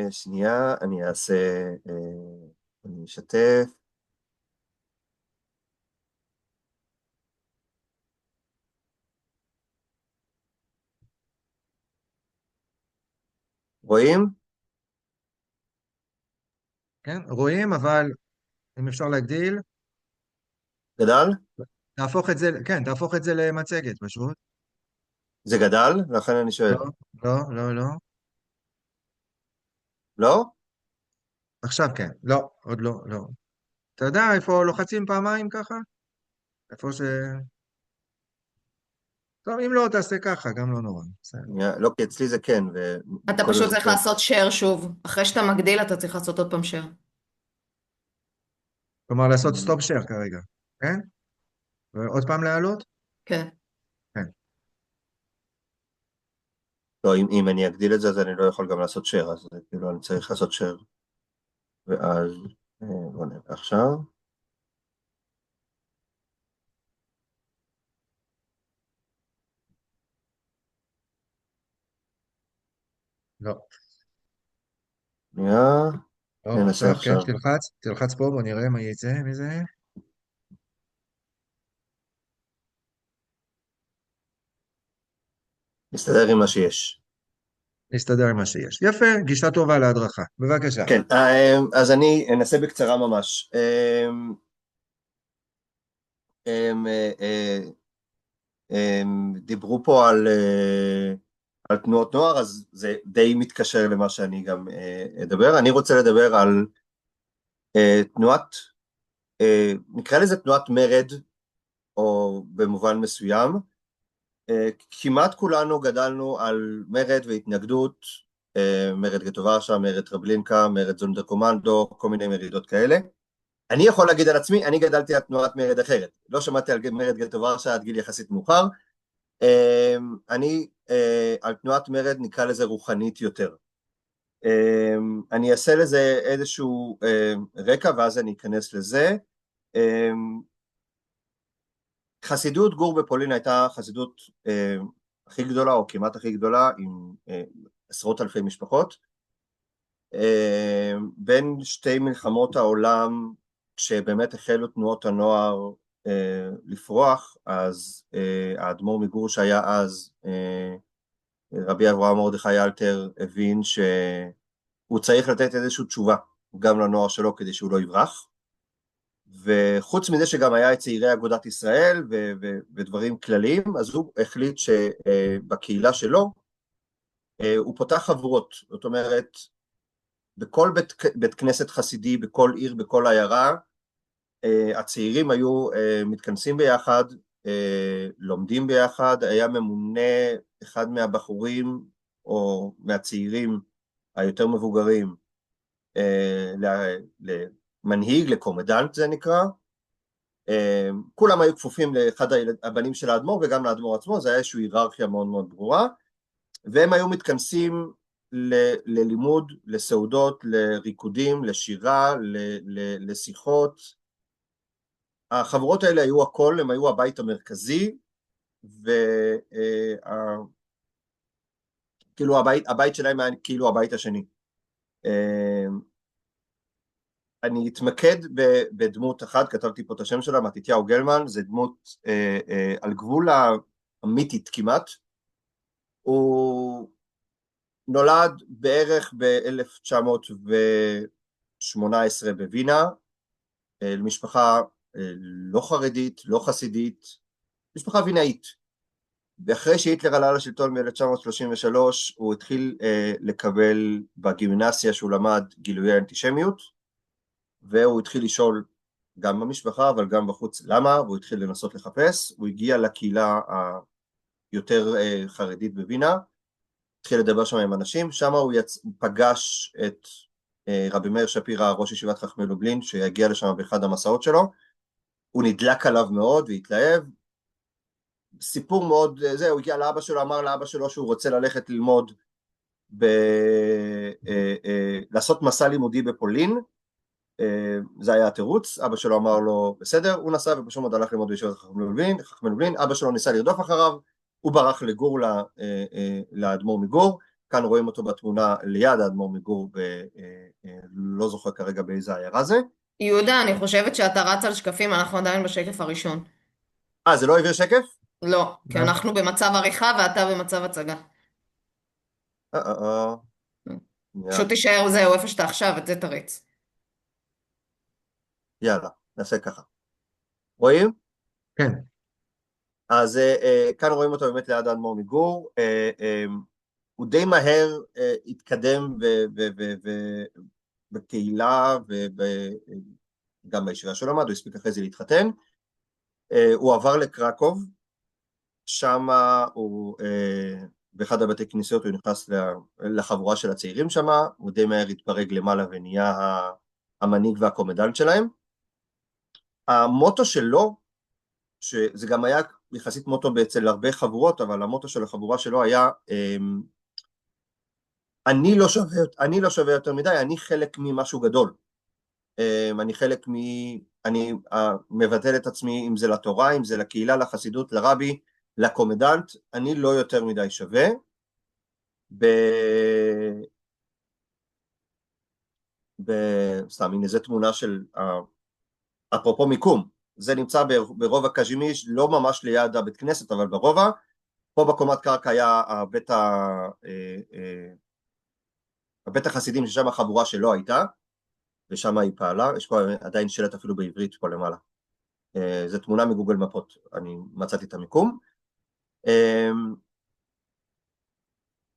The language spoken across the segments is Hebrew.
שנייה, אני אעשה, אני אשתף. רואים? כן, רואים, אבל אם אפשר להגדיל, גדל? תהפוך את זה, כן, תהפוך את זה למצגת פשוט. זה גדל? לכן אני לא, שואל. לא, לא, לא. לא? עכשיו כן. לא, עוד לא, לא. אתה יודע איפה לוחצים פעמיים ככה? איפה ש... טוב, אם לא, תעשה ככה, גם לא נורא. בסדר. לא, כי אצלי זה כן, אתה וקודם פשוט זה צריך כן. לעשות share שוב. אחרי שאתה מגדיל, אתה צריך לעשות עוד פעם share. כלומר, לעשות סטופ שייר כרגע, כן? ועוד פעם להעלות? כן. כן. לא, אם אני אגדיל את זה, אז אני לא יכול גם לעשות share, אז כאילו אני צריך לעשות share. ואז, בוא נראה עכשיו. לא. שנייה, לא, ננסה עכשיו כן, עכשיו. תלחץ פה, בוא נראה מה יצא מזה. נסתדר עם מה שיש. נסתדר עם מה שיש. יפה, גישה טובה להדרכה. בבקשה. כן, אז אני אנסה בקצרה ממש. אמ, אה, אה, דיברו פה על תנועות נוער, אז זה די מתקשר למה שאני גם אדבר. אני רוצה לדבר על תנועת, נקרא לזה תנועת מרד, או במובן מסוים. כמעט כולנו גדלנו על מרד והתנגדות, מרד גטו ורשה, מרד טרבלינקה, מרד זונדר קומנדו, כל מיני מרידות כאלה. אני יכול להגיד על עצמי, אני גדלתי על תנועת מרד אחרת. לא שמעתי על מרד גטו ורשה עד גיל יחסית מאוחר. אני על תנועת מרד נקרא לזה רוחנית יותר. אני אעשה לזה איזשהו רקע ואז אני אכנס לזה. חסידות גור בפולין הייתה חסידות הכי גדולה או כמעט הכי גדולה עם עשרות אלפי משפחות. בין שתי מלחמות העולם כשבאמת החלו תנועות הנוער לפרוח, אז האדמו"ר מגור שהיה אז רבי אברהם מרדכי אלתר הבין שהוא צריך לתת איזושהי תשובה גם לנוער שלו כדי שהוא לא יברח, וחוץ מזה שגם היה את צעירי אגודת ישראל ודברים כלליים, אז הוא החליט שבקהילה שלו הוא פותח חבורות. זאת אומרת, בכל בית כנסת חסידי, בכל עיר, בכל עיירה, הצעירים היו מתכנסים ביחד, לומדים ביחד. היה ממונה אחד מהבחורים או מהצעירים היותר מבוגרים למנהיג, לקומדנט זה נקרא. כולם היו כפופים לאחד הבנים של האדמו"ר וגם לאדמו"ר עצמו, זה היה איזושהי היררכיה מאוד מאוד ברורה, והם היו מתכנסים ללימוד, לסעודות, לריקודים, לשירה, לשיחות. החברות האלה היו הכל, הם היו הבית המרכזי, וכאילו הבית שלהם היה כאילו הבית השני. אני אתמקד בדמות אחת, כתבתי פה את השם שלה, מתתיהו גלמן, זה דמות על גבול המיתית כמעט. הוא נולד בערך ב-1918 בווינה, למשפחה לא חרדית, לא חסידית, משפחה וינאית. ואחרי שהיטלר עלה לשלטון ב-1933, הוא התחיל לקבל בגימנסיה שהוא למד גילויי אנטישמיות, והוא התחיל לשאול גם במשפחה, אבל גם בחוץ למה, והוא התחיל לנסות לחפש. הוא הגיע לקהילה היותר חרדית בווינה, התחיל לדבר שם עם אנשים, שם הוא פגש את רבי מאיר שפירא, ראש ישיבת חכמי לובלין, שהגיע לשם באחד המסעות שלו. הוא נדלק עליו מאוד והתלהב. סיפור מאוד, הוא הגיע לאבא שלו, אמר לאבא שלו שהוא רוצה ללכת ללמוד, לעשות מסע לימודי בפולין. זה היה התירוץ. אבא שלו אמר לו בסדר, הוא נסע ופשוט מאוד הלך ללמוד בישיבת חכמי לובלין. אבא שלו ניסה לרדוף אחריו, הוא ברח לגור, לאדמו"ר מגור. כאן רואים אותו בתמונה ליד האדמו"ר מגור, לא זוכר כרגע באיזה עיירה זה. יהודה, אני חושבת שאתה רץ על שקפים, אנחנו עדיין בשקף הראשון. זה לא העביר שקף? לא, כי לא. אנחנו במצב עריכה ואתה במצב הצגה. שנייה. פשוט תישאר זהו, איפה שאתה עכשיו, את זה תריץ. יאללה, נעשה ככה. רואים? כן. אז כאן רואים אותו באמת ליד האדמו"ר מגור. הוא די מהר התקדם בקהילה וגם בישיבה שלו למד, הוא הספיק אחרי זה להתחתן. הוא עבר לקרקוב, שם הוא, באחד הבתי כנסיות הוא נכנס לחבורה של הצעירים שם, הוא די מהר התפרג למעלה ונהיה המנהיג והקומדנט שלהם. המוטו שלו, שזה גם היה יחסית מוטו אצל הרבה חבורות, אבל המוטו של החבורה שלו היה, אני לא שווה יותר מדי, אני חלק ממשהו גדול. אני מבטל את עצמי, אם זה לתורה, אם זה לקהילה, לחסידות, לרבי, לקומדנט, אני לא יותר מדי שווה. סתם, הנה זו תמונה של, אפרופו מיקום, זה נמצא ברובע קז'ימיש, לא ממש ליד הבית כנסת, אבל ברובע. פה בקומת קרקע היה הבית החסידים, ששם החבורה שלו הייתה, ושם היא פעלה. יש פה עדיין שלט אפילו בעברית פה למעלה. זו תמונה מגוגל מפות, אני מצאתי את המיקום.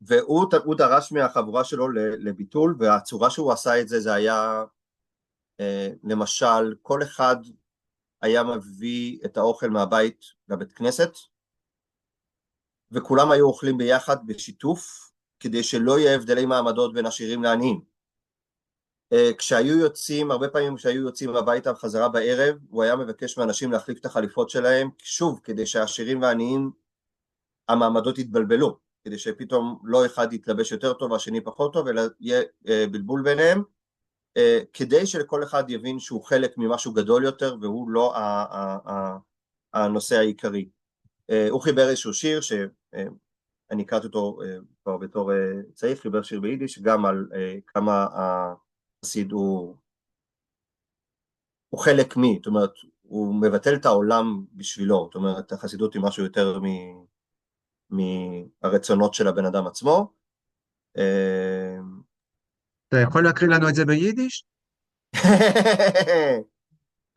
והוא דרש מהחבורה שלו לביטול, והצורה שהוא עשה את זה, זה היה, למשל, כל אחד היה מביא את האוכל מהבית לבית כנסת, וכולם היו אוכלים ביחד בשיתוף, כדי שלא יהיה הבדלי מעמדות בין עשירים לעניים. כשהיו יוצאים, הרבה פעמים כשהיו יוצאים הביתה בחזרה בערב, הוא היה מבקש מאנשים להחליף את החליפות שלהם, שוב, כדי שהעשירים והעניים, המעמדות יתבלבלו, כדי שפתאום לא אחד יתלבש יותר טוב והשני פחות טוב, אלא יהיה בלבול ביניהם, כדי שלכל אחד יבין שהוא חלק ממשהו גדול יותר, והוא לא הנושא העיקרי. הוא חיבר איזשהו שיר, שאני קראתי אותו כבר בתור צעיר, חיבר שיר ביידיש, גם על כמה החסיד הוא חלק זאת אומרת, הוא מבטל את העולם בשבילו, זאת אומרת, החסידות היא משהו יותר מהרצונות של הבן אדם עצמו. אתה יכול להקריא לנו את זה ביידיש?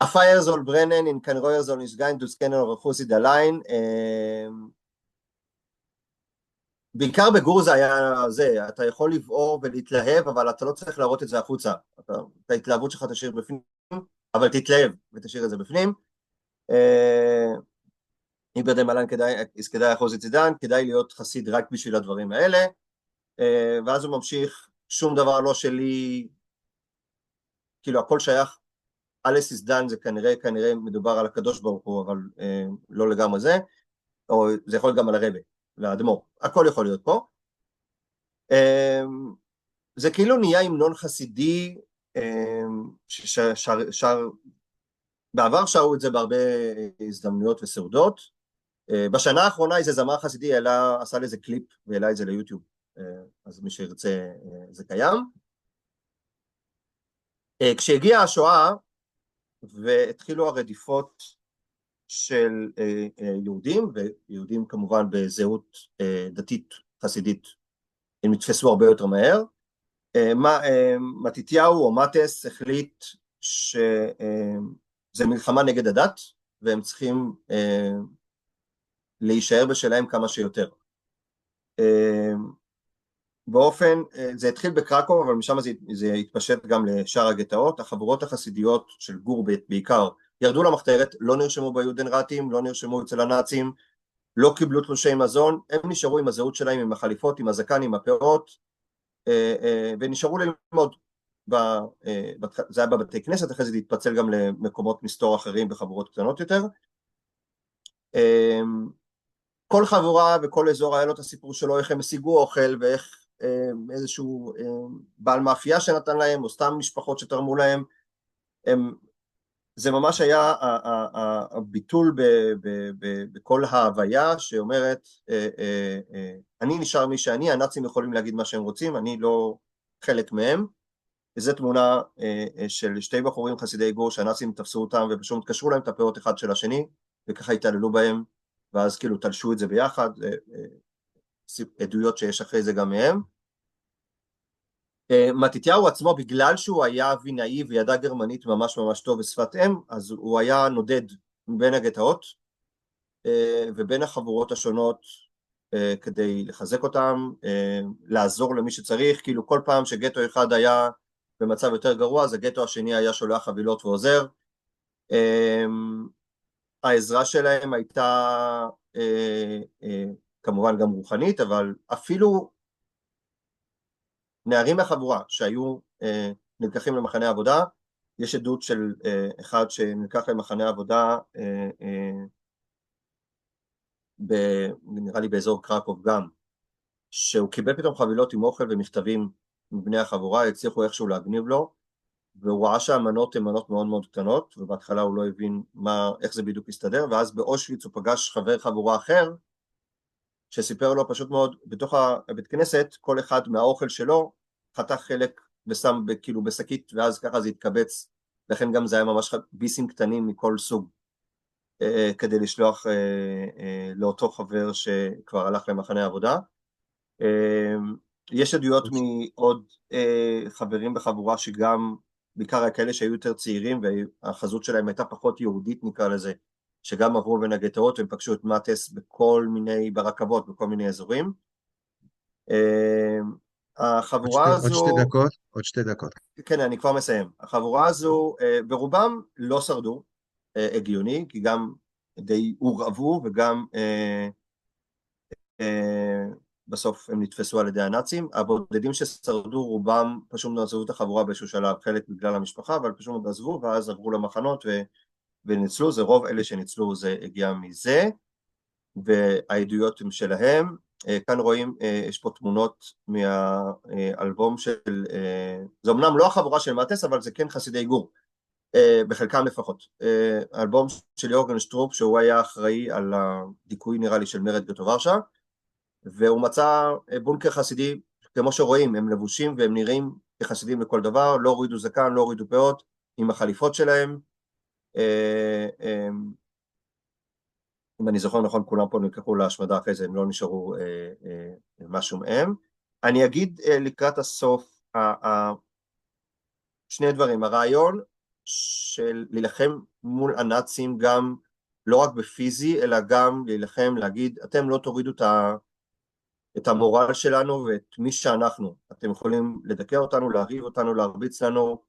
A fire soll brennen, in kein Reuer soll nicht gehen, du scanner oder Chusid allein. בעיקר בגור זה היה זה, אתה יכול לבעור ולהתלהב, אבל אתה לא צריך להראות את זה החוצה. את ההתלהבות שלך תשאיר בפנים, אבל תתלהב ותשאיר את זה בפנים. איבד מלן כדאי אחוז צידן, כדאי להיות חסיד רק בשביל הדברים האלה. ואז הוא ממשיך, שום דבר לא שלי, כאילו הכל שייך, אלס איסדן זה כנראה מדובר על הקדוש ברוך הוא, אבל לא לגמרי זה, או זה יכול להיות גם על הרבי, לאדמו"ר, הכל יכול להיות פה. זה כאילו נהיה המנון חסידי, בעבר שרו את זה בהרבה הזדמנויות וסעודות, בשנה האחרונה איזה זמר חסידי עשה לזה קליפ והעלה את זה ליוטיוב, אז מי שירצה זה קיים. כשהגיעה השואה והתחילו הרדיפות של יהודים, ויהודים כמובן בזהות דתית חסידית, הם נתפסו הרבה יותר מהר, מתתיהו או מטס החליט שזה מלחמה נגד הדת, והם צריכים להישאר בשלהם כמה שיותר. באופן, זה התחיל בקרקוב, אבל משם זה התפשט גם לשאר הגטאות. החבורות החסידיות של גור בעיקר ירדו למחתרת, לא נרשמו ביודנרטים, לא נרשמו אצל הנאצים, לא קיבלו תלושי מזון, הם נשארו עם הזהות שלהם, עם החליפות, עם הזקן, עם הפאות, ונשארו ללמוד. זה היה בבתי כנסת, אחרי זה התפצל גם למקומות מסתור אחרים בחבורות קטנות יותר. כל חבורה וכל אזור היה לו את הסיפור שלו, איך הם השיגו אוכל, ואיך איזשהו בעל מאפייה שנתן להם, או סתם משפחות שתרמו להם. זה ממש היה הביטול בכל ההוויה שאומרת, אני נשאר מי שאני, הנאצים יכולים להגיד מה שהם רוצים, אני לא חלק מהם. וזו תמונה של שתי בחורים חסידי גור שהנאצים תפסו אותם ופשוט קשרו להם את הפאות אחד של השני, וככה התעללו בהם, ואז כאילו תלשו את זה ביחד, עדויות שיש אחרי זה גם מהם. מתתיהו עצמו, בגלל שהוא היה אבינאי וידע גרמנית ממש ממש טוב בשפת אם, אז הוא היה נודד בין הגטאות ובין החבורות השונות כדי לחזק אותם, לעזור למי שצריך, כאילו כל פעם שגטו אחד היה במצב יותר גרוע, אז הגטו השני היה שולח חבילות ועוזר. העזרה שלהם הייתה כמובן גם רוחנית, אבל אפילו נערים מהחבורה שהיו נלקחים למחנה עבודה, יש עדות של אחד שנלקח למחנה עבודה, נראה לי באזור קרקוב גם, שהוא קיבל פתאום חבילות עם אוכל ומכתבים מבני החבורה, הצליחו איכשהו להגניב לו, והוא ראה שהמנות הן מנות מאוד מאוד קטנות, ובהתחלה הוא לא הבין איך זה בדיוק הסתדר, ואז באושוויץ הוא פגש חבר חבורה אחר, שסיפר לו פשוט מאוד, בתוך הבית כנסת, כל אחד מהאוכל שלו, חתך חלק ושם כאילו בשקית, ואז ככה זה התקבץ, לכן גם זה היה ממש ביסים קטנים מכל סוג, כדי לשלוח לאותו חבר שכבר הלך למחנה העבודה. יש עדויות מעוד חברים בחבורה שגם, בעיקר כאלה שהיו יותר צעירים, והחזות שלהם הייתה פחות יהודית נקרא לזה, שגם עברו בין הגטאות, והם פגשו את מטס ברכבות, בכל מיני אזורים. החבורה הזו... עוד שתי דקות. כן, אני כבר מסיים. החבורה הזו, ברובם לא שרדו, הגיוני, כי גם די הורעבו, וגם בסוף הם נתפסו על ידי הנאצים. הבודדים ששרדו, רובם פשוט עזבו את החבורה באיזשהו שלב, חלק בגלל המשפחה, אבל פשוט עזבו, ואז עברו למחנות וניצלו. זה רוב אלה שניצלו, זה הגיע מזה, והעדויות הם שלהם. כאן רואים, יש פה תמונות מהאלבום של, זה אמנם לא החבורה של מטס, אבל זה כן חסידי גור, בחלקם לפחות. האלבום של יורגן שטרופ, שהוא היה אחראי על הדיכוי נראה לי של מרד גטו ורשה, והוא מצא בונקר חסידי, כמו שרואים, הם לבושים והם נראים כחסידים לכל דבר, לא הורידו זקן, לא הורידו פאות, עם החליפות שלהם. אם אני זוכר נכון, כולם פה נלקחו להשמדה אחרי זה, הם לא נשארו משהו מהם. אני אגיד לקראת הסוף, שני דברים, הרעיון של להילחם מול הנאצים גם לא רק בפיזי, אלא גם להילחם, להגיד, אתם לא תורידו את המורל שלנו ואת מי שאנחנו. אתם יכולים לדכא אותנו, להריב אותנו, להרביץ לנו.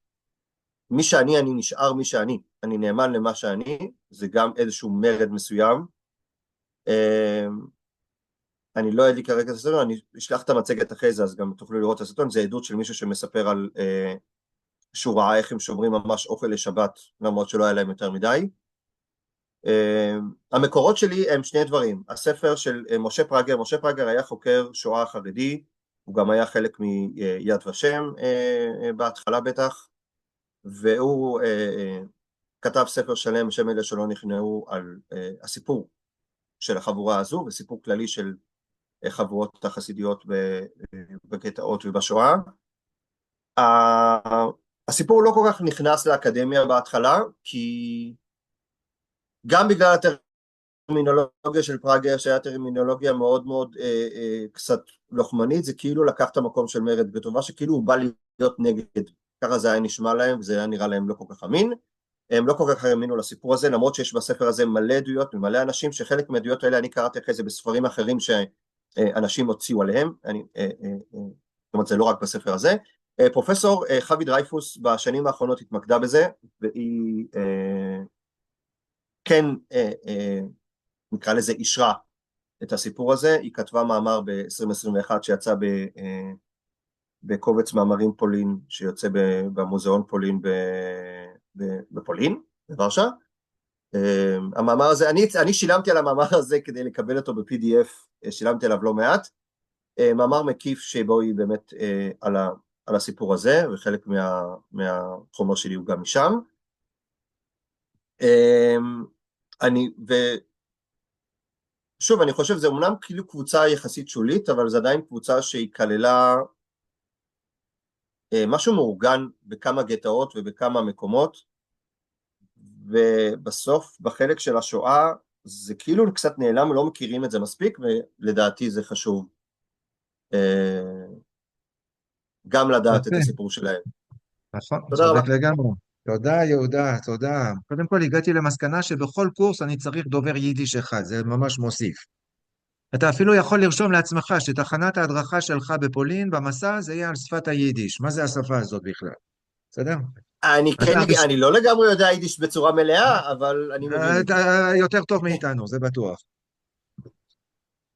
מי שאני, אני נשאר מי שאני. אני נאמן למה שאני, זה גם איזשהו מרד מסוים. אני לא אדליק כרגע את הסרטון, אני אשלח את המצגת אחרי זה, אז גם תוכלו לראות את הסרטון. זה עדות של מישהו שמספר על שהוא ראה איך הם שומרים ממש אוכל לשבת, למרות שלא היה להם יותר מדי. המקורות שלי הם שני דברים. הספר של משה פרגר, משה פרגר היה חוקר שואה חרדי, הוא גם היה חלק מיד ושם בהתחלה בטח, והוא כתב ספר שלם בשם אלה שלא נכנעו על הסיפור של החבורה הזו, וסיפור כללי של חבורות החסידיות בגטאות ובשואה. הסיפור לא כל כך נכנס לאקדמיה בהתחלה, כי גם בגלל הטרמינולוגיה של פרגר, שהיה טרמינולוגיה מאוד מאוד קצת לוחמנית, זה כאילו לקח את המקום של מרד גטו, שכאילו הוא בא להיות נגד, ככה זה היה נשמע להם, וזה היה נראה להם לא כל כך אמין. הם לא כל כך האמינו לסיפור הזה, למרות שיש בספר הזה מלא עדויות ממלא אנשים, שחלק מהעדויות האלה אני קראתי אחרי זה בספרים אחרים שאנשים הוציאו עליהם, זאת אומרת זה לא רק בספר הזה. פרופסור חווי דרייפוס בשנים האחרונות התמקדה בזה, והיא כן נקרא לזה אישרה את הסיפור הזה. היא כתבה מאמר ב-2021 שיצא בקובץ מאמרים פולין, שיוצא במוזיאון פולין בפולין, בוורשה. המאמר הזה, אני שילמתי על המאמר הזה כדי לקבל אותו ב-PDF, שילמתי עליו לא מעט. מאמר מקיף שבו היא באמת על הסיפור הזה, וחלק מהחומר שלי הוא גם משם. אני, ושוב, אני חושב, זה אומנם כאילו קבוצה יחסית שולית, אבל זה עדיין קבוצה שהיא כללה משהו מאורגן בכמה גטאות ובכמה מקומות, ובסוף, בחלק של השואה, זה כאילו קצת נעלם, לא מכירים את זה מספיק, ולדעתי זה חשוב גם לדעת את יפה, הסיפור שלהם. נכון, תודה רבה. צודק לגמרי. תודה, יהודה, תודה. קודם כל הגעתי למסקנה שבכל קורס אני צריך דובר יידיש אחד, זה ממש מוסיף. אתה אפילו יכול לרשום לעצמך שתחנת ההדרכה שלך בפולין, במסע, זה יהיה על שפת היידיש. מה זה השפה הזאת בכלל? בסדר? אני לא לגמרי יודע יידיש בצורה מלאה, אבל אני מבין את זה. אתה יותר טוב מאיתנו, זה בטוח.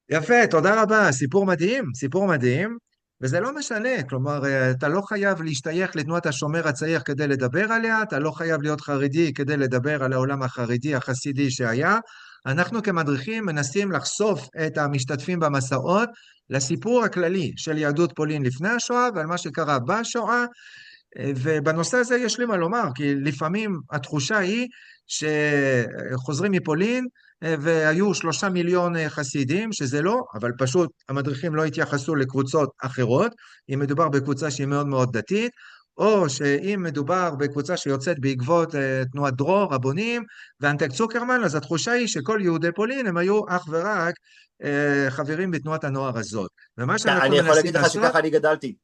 יפה, תודה רבה, סיפור מדהים, סיפור מדהים, וזה לא משנה, כלומר, אתה לא חייב להשתייך לתנועת השומר הצעיר כדי לדבר עליה, אתה לא חייב להיות חרדי כדי לדבר על העולם החרדי החסידי שהיה. אנחנו כמדריכים מנסים לחשוף את המשתתפים במסעות לסיפור הכללי של יהדות פולין לפני השואה ועל מה שקרה בשואה, ובנושא הזה יש לי מה לומר, כי לפעמים התחושה היא שחוזרים מפולין והיו 3 מיליון חסידים, שזה לא, אבל פשוט המדריכים לא התייחסו לקבוצות אחרות, אם מדובר בקבוצה שהיא מאוד מאוד דתית, או שאם מדובר בקבוצה שיוצאת בעקבות תנועת דרור, רבונים, ואנטק צוקרמן, אז התחושה היא שכל יהודי פולין הם היו אך ורק חברים בתנועת הנוער הזאת. ומה שאנחנו אני יכול מנסים להגיד לך לעשות, שככה אני גדלתי.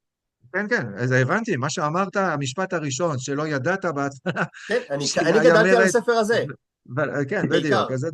כן, כן, אז הבנתי, מה שאמרת, המשפט הראשון, שלא ידעת בהתחלה, כן, אני שהיה גדלתי על מרד, הספר הזה, כן, בדיוק, בעיקר. אז